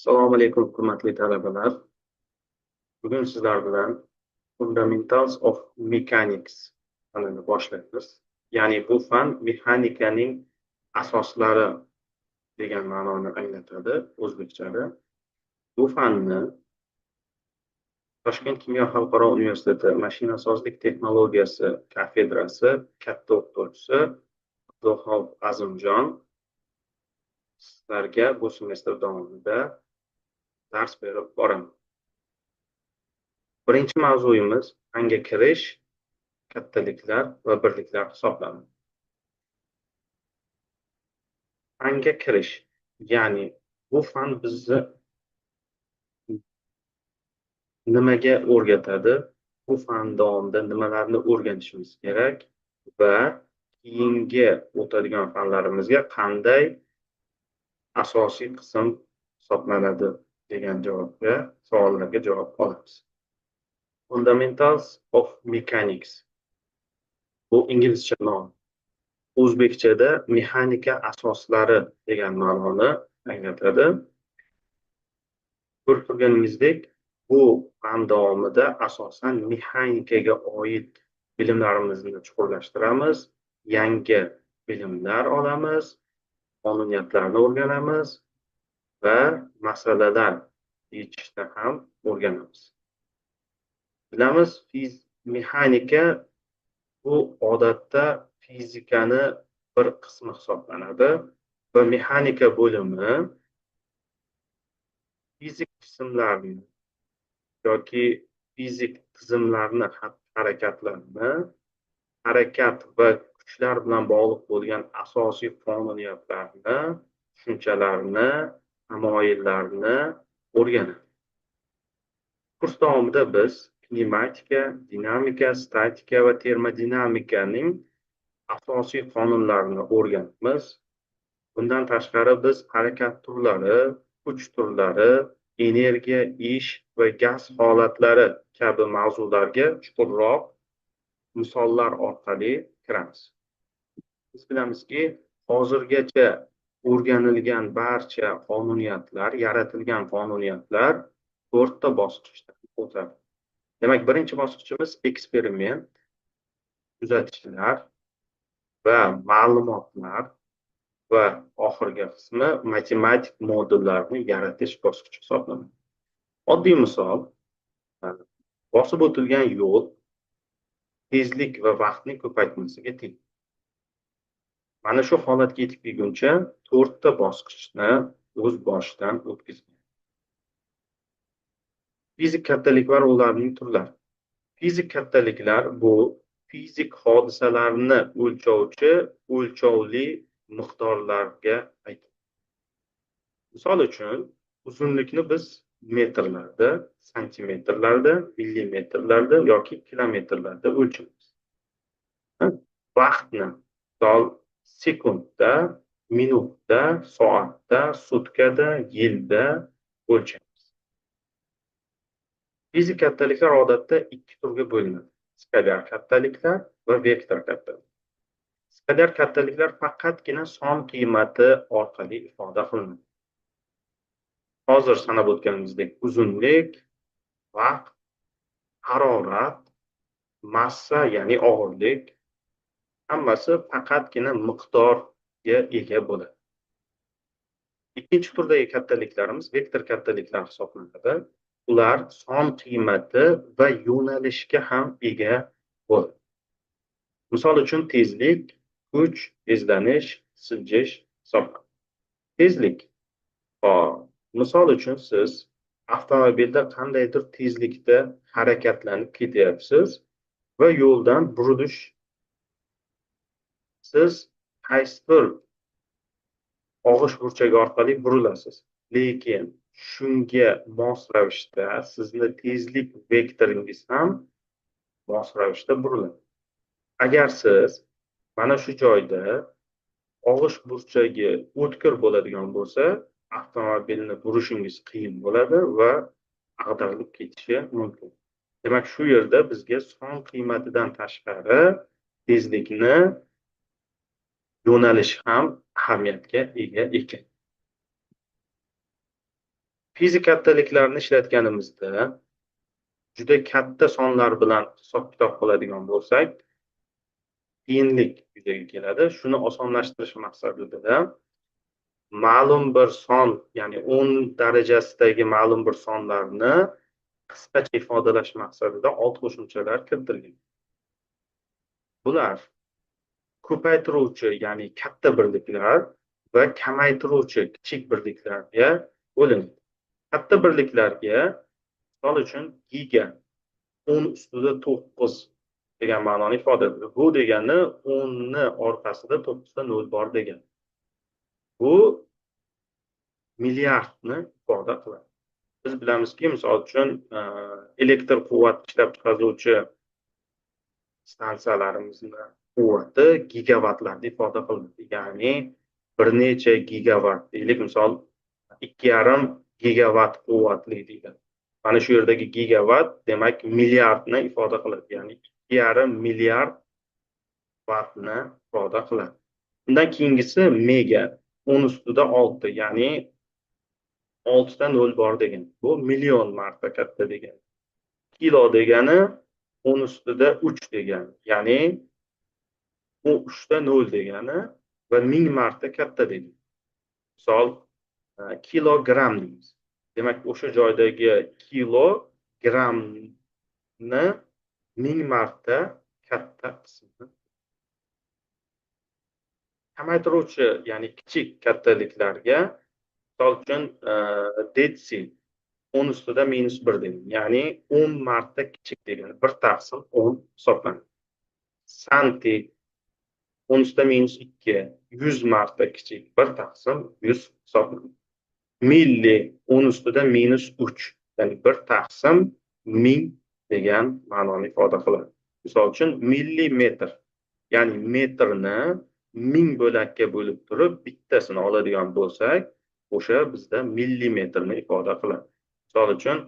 Assalomu alaykum, hurmatli talabalar. Bugun sizlar bilan Fundamentals of Mechanics fanini boshlaymiz. Ya'ni bu fan mexanikaning asoslari degan ma'noni anglatadi o'zbekchada. Bu fanni Toshkent kimyo xalqaro universiteti mashinasozlik texnologiyasi kafedrasi katta o'qituvchisi Abduxoliq Azimjon sizlarga bu semestr davomida dars berib boraman. Birinchi mavzuyimiz fanga kirish, kattaliklar va birliklar hisoblanadi. Fanga kirish, ya'ni bu fan bizni nimaga o'rgatadi, bu fan davomida nimalarni o'rganishimiz kerak va keyingi o'tadigan fanlarimizga qanday asosiy qism hisoblanadi degan savollarga javob olamiz. Fundamentals of Mechanics. Bu inglizcha nom. O'zbekchada mexanika asoslari degan ma'noni anglatadi. Ko'rib turganingizdek, bu fan davomida asosan mexanikaga oid bilimlarimizni chuqurlashtiramiz, yangi bilimlar olamiz, qonuniyatlarni o'rganamiz va masalalar yechishni ham o'rganamiz. Bilamiz, mexanika bu odatda fizikani bir qismi hisoblanadi va mexanika bo'limi fizik jismlarni yoki fizik tizimlarni harakatlarni, harakat va kuchlar bilan bog'liq bo'lgan asosiy qonuniyatlarni, tushunchalarni, tamoyillarni o'rganadi. Kurs davomida biz kinematika, dinamika, statika va termodinamikaning asosiy qonunlarini o'rganamiz. Bundan tashqari biz harakat turlari, kuch turlari, energiya, ish va gaz holatlari kabi mavzularga chuqurroq misollar orqali kiramiz. Biz bilamizki, hozirgacha o'rganilgan barcha qonuniyatlar, yaratilgan qonuniyatlar 4 ta bosqichdan o'tadi. Demak, birinchi bosqichimiz eksperiment, kuzatishlar va ma'lumotlar va oxirgi qismi matematik modullarni yaratish bosqichi hisoblanadi. Oddiy misol, bosib o'tilgan yo'l tezlik va vaqtning ko'paytmasiga teng. Mana shu holatga yetib kelguncha 4 ta bosqichni o'z boshidan o'tkazgan. Fizik kattaliklar va ularning turlari. Fizik kattaliklar bu fizik hodisalarni o'lchovchi o'lchovli miqdorlarga aytadi. Misol uchun, uzunlikni biz metrlarda, santimetrlarda, millimetrlarda yoki kilometrlarda o'lchaymiz. Vaqtni misol sekundda, minutda, soatda, sutkada, yilda o'lchaymiz. Fizik kattaliklar odatda 2 turga bo'linadi: skalar kattaliklar va vektor kattaliklar. Skalar kattaliklar faqatgina son qiymati orqali ifoda qilinadi. Hozir sanab o'tganimizdek, uzunlik, vaqt, harorat, massa, ya'ni og'irlik hammasi faqatgina miqdorga ega bo'ladi. Ikkinchi turdagi kattaliklarimiz vektor kattaliklar hisoblanadi. Ular son qiymati va yo'nalishga ham ega bo'ladi. Misol uchun, tezlik, kuch, tezlanish, siljish hisoblanadi. Tezlik. Misol uchun, siz avtomobilda qandaydir tezlikda harakatlanib ketyapsiz va yo'ldan burilish. Siz qaysidir og'ish burchagi orqali burilasiz, lekin shunga mos ravishda sizni tezlik vektoringiz ham mos ravishda buriladi. Agar siz mana shu joyda og'ish burchagi o'tkir bo'ladigan bo'lsa, avtomobilni burishingiz qiyin bo'ladi va ag'darilib ketishi mumkin. Demak, shu yerda bizga son qiymatidan tashqari tezlikni yo'nalish ham ahamiyatga ega ekan. fizik kattaliklarni ishlatganimizda juda katta sonlar bilan hisob-kitob qiladigan bo'lsak, qiyinlik yuzaga keladi. Shuni osonlashtirish maqsadida ma'lum bir son, ya'ni 10 darajasidagi ma'lum bir sonlarni qisqacha ifodalash maqsadida alt qo'shimchalar kiritilgan. Bular ko'paytiruvchi, ya'ni katta birliklar va kamaytiruvchi kichik birliklarga bo'linadi. Katta birliklarga, misol uchun, giga 10⁻⁹ degan ma'noni ifoda etadi. Bu degani 10 ni orqasida 9 ta 0 bor degani. Bu milliardni ifoda qiladi. Biz bilamizki, misol uchun, elektr quvvat ishlab chiqaruvchi stansiyalarimizni quvvati gigavatlarda ifoda qilinadi. Ya'ni bir necha gigavat deylik, misol 2,5 gigavat quvvatli deyiladi. Mana shu yerdagi gigavat demak milliardni ifoda qiladi. Ya'ni 2,5 milliard vatni ifoda qiladi. Undan keyingisi mega 10⁻⁶, ya'ni 6 ta 0 bor degan. Bu million marta katta degan. Kilo degani 10⁻3 degani. Ya'ni u 3 ta 0 degani va 1000 marta katta degani. Misol, kilogramm deymiz. Demak, o'sha joydagi kilogrammni 1000 marta katta qismi. Kamaytiruvchi, ya'ni kichik kattaliklarga, misol uchun, detsi 10⁻⁻1 degan. Ya'ni 10 marta kichik degani. 1/10 hisoblanadi. Santi 10⁻², 100 marta kichik, 1/100 hisoblanadi. Milli 10⁻⁻3, ya'ni 1/1000 degan ma'noni ifoda qiladi. Misol uchun, millimetr, ya'ni metrni 1000 bo'lakka bo'lib turib, bittasini oladigan bo'lsak, o'sha bizda millimetrni ifoda qiladi. Misol uchun,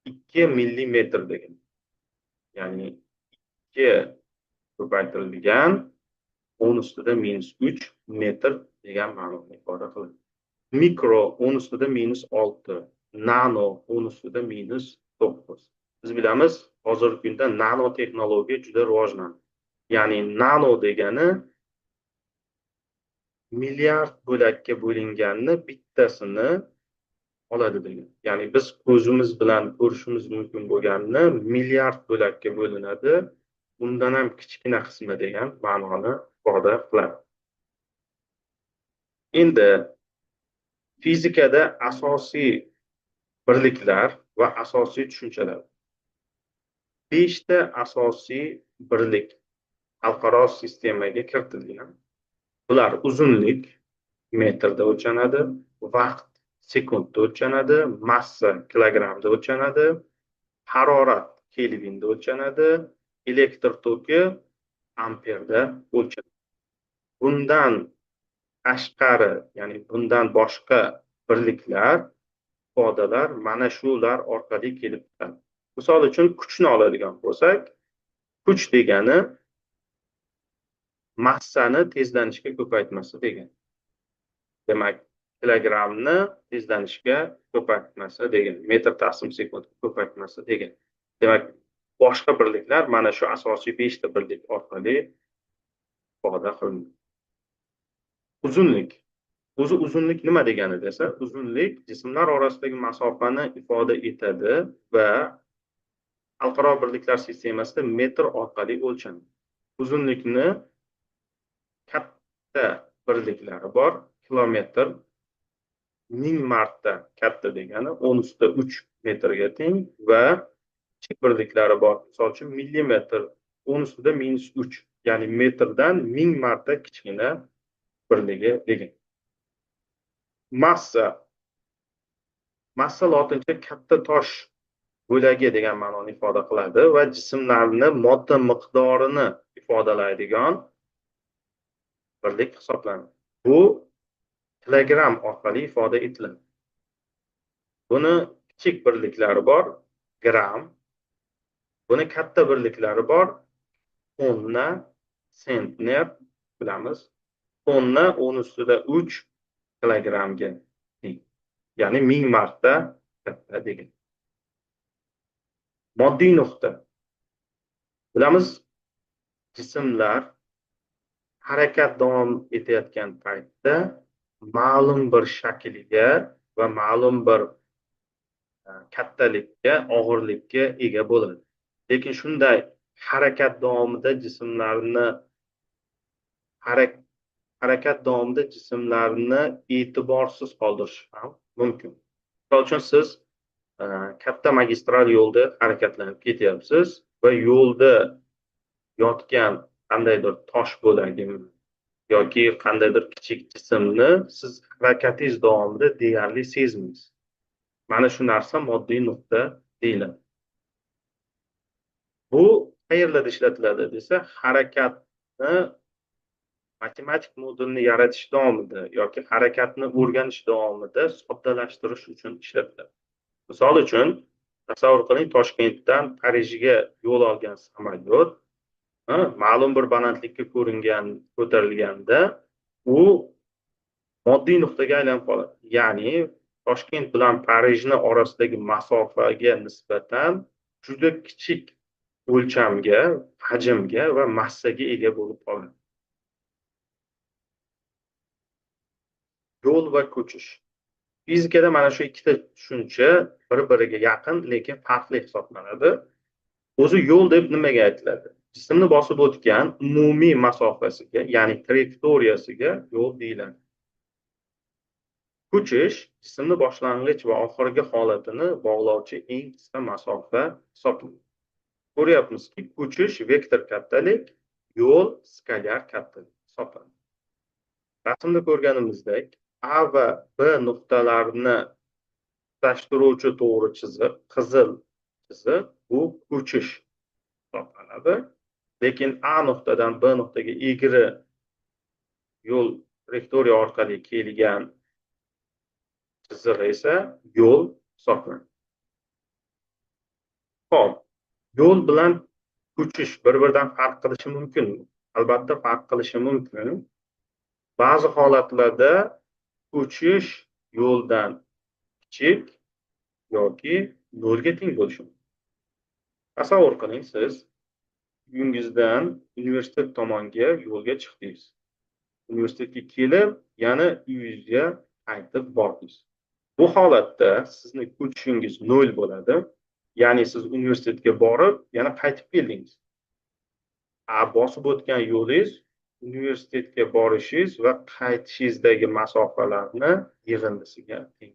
2 millimetr degan. Ya'ni 2 ko'paytirilgan 10⁻⁻3 metr degan ma'noni ifoda qiladi. Mikro 10⁻⁻6, nano 10⁻⁻9. Biz bilamiz, hozirgi kunda nano texnologiya juda rivojlandi. Ya'ni nano degani milliard bo'lakka bo'linganni bittasini oladi degan. Ya'ni biz ko'zimiz bilan ko'rishimiz mumkin bo'lganni milliard bo'lakka bo'linadi, undan ham kichkina qismi degan ma'noni ifoda qiladi. Endi fizikada asosiy birliklar va asosiy tushunchalar. 5 ta asosiy birlik xalqaro sistemaga kiritilgan. Bular uzunlik metrda o'lchanadi, vaqt sekundda o'lchanadi, massa kilogrammda o'lchanadi, harorat kelvinda o'lchanadi, elektr toki amperda o'lchanadi. Bundan tashqari, ya'ni bundan boshqa birliklar, ifodalar mana shular orqali kelib chiqadi. Misol uchun, kuchni oladigan bo'lsak, kuch degani massani tezlanishga ko'paytmasi degan. Demak, kilogrammni tezlanishga ko'paytmasi degan, metr/sekund ko'paytmasi degan. Demak, boshqa birliklar mana shu asosiy 5 ta birlik orqali ifoda qilinadi. Uzunlik. O'zi uzunlik nima degani desa, uzunlik jismlar orasidagi masofani ifoda etadi va xalqaro birliklar sistemasida metr orqali o'lchanadi. Uzunlikni katta birliklari bor. Kilometr 1000 marta katta degani 10⁻³ metrga teng va kichik birliklari bor. Misol uchun, millimetr 10⁻⁻3, ya'ni metrdan 1000 marta kichkina birligi degan. Massa lotincha katta tosh bo'lagi degan ma'noni ifoda qiladi va jismlarni modda miqdorini ifodalaydigan birlik hisoblanadi. Bu kilogramm orqali ifoda etiladi. Buni kichik birliklari bor, gramm. Buni katta birliklari bor, tonna, sentner bilamiz. Tonna 10⁻³ kilogrammga teng. Ya'ni 1000 marta katta degan. Moddiy nuqta. Bilamiz, jismlar harakat davom etayotgan paytda ma'lum bir shaklga va ma'lum bir kattalikka, og'irlikka ega bo'ladi. Lekin shunday harakat davomida jismlarni harak- harakat davomida jismlarni e'tiborsiz qoldirish ham mumkin. Misol uchun siz e, katta magistral yo'lda harakatlanib ketyapsiz va yo'lda yotgan qandaydir tosh bo'lagimi yoki qandaydir kichik jismni siz harakatingiz davomida deyarli sezmaysiz. Mana shu narsa moddiy nuqta deyiladi. Bu qayerlarda ishlatiladi desa, harakatni matematik modelni yaratish davomida yoki harakatni o'rganish davomida soddalashtirish uchun ishlatiladi. Misol uchun, tasavvur qiling, Toshkentdan Parijga yo'l olgan samolyot ma'lum bir balandlikka ko'tarilganda u moddiy nuqtaga aylanib qoladi. Ya'ni Toshkent bilan Parijni orasidagi masofaga nisbatan juda kichik o'lchamga, hajmga va massaga ega bo'lib qoladi. Yo'l va ko'chish. Fizikada mana shu ikkita tushuncha bir-biriga yaqin, lekin farqli hisoblanadi. O'zi yo'l deb nimaga aytiladi? Jismni bosib o'tgan umumiy masofasiga, ya'ni trayektoriyasiga yo'l deyiladi. Ko'chish jismni boshlang'ich va oxirgi holatini bog'lovchi eng qisqa masofa hisoblanadi. Ko'ryapmizki, ko'chish vektor kattalik, yo'l skalar kattalik hisoblanadi. Rasmda ko'rganimizdek, A va B nuqtalarini tutashtiruvchi to'g'ri chiziq, qizil chiziq, bu ko'chish hisoblanadi. Lekin A nuqtadan B nuqtaga egri yo'l trayektoriya orqali kelgan chiziq esa yo'l hisoblanadi. Xo'p, yo'l bilan ko'chish bir-biridan farq qilishi mumkinmi? Albatta farq qilishi mumkin. Ba'zi holatlarda ko'chish yo'ldan kichik yoki nolga teng bo'lishi mumkin. Tasavvur qiling, siz uyingizdan universitet tomonga yo'lga chiqdingiz. Universitetga kelib, yana uyingizga qaytib bordingiz. Bu holatda sizni ko'chishingiz 0 bo'ladi. Ya'ni siz universitetga borib, yana qaytib keldingiz. Bosib o'tgan yo'lingiz universitetga borishingiz va qaytishingizdagi masofalarni yig'indisiga teng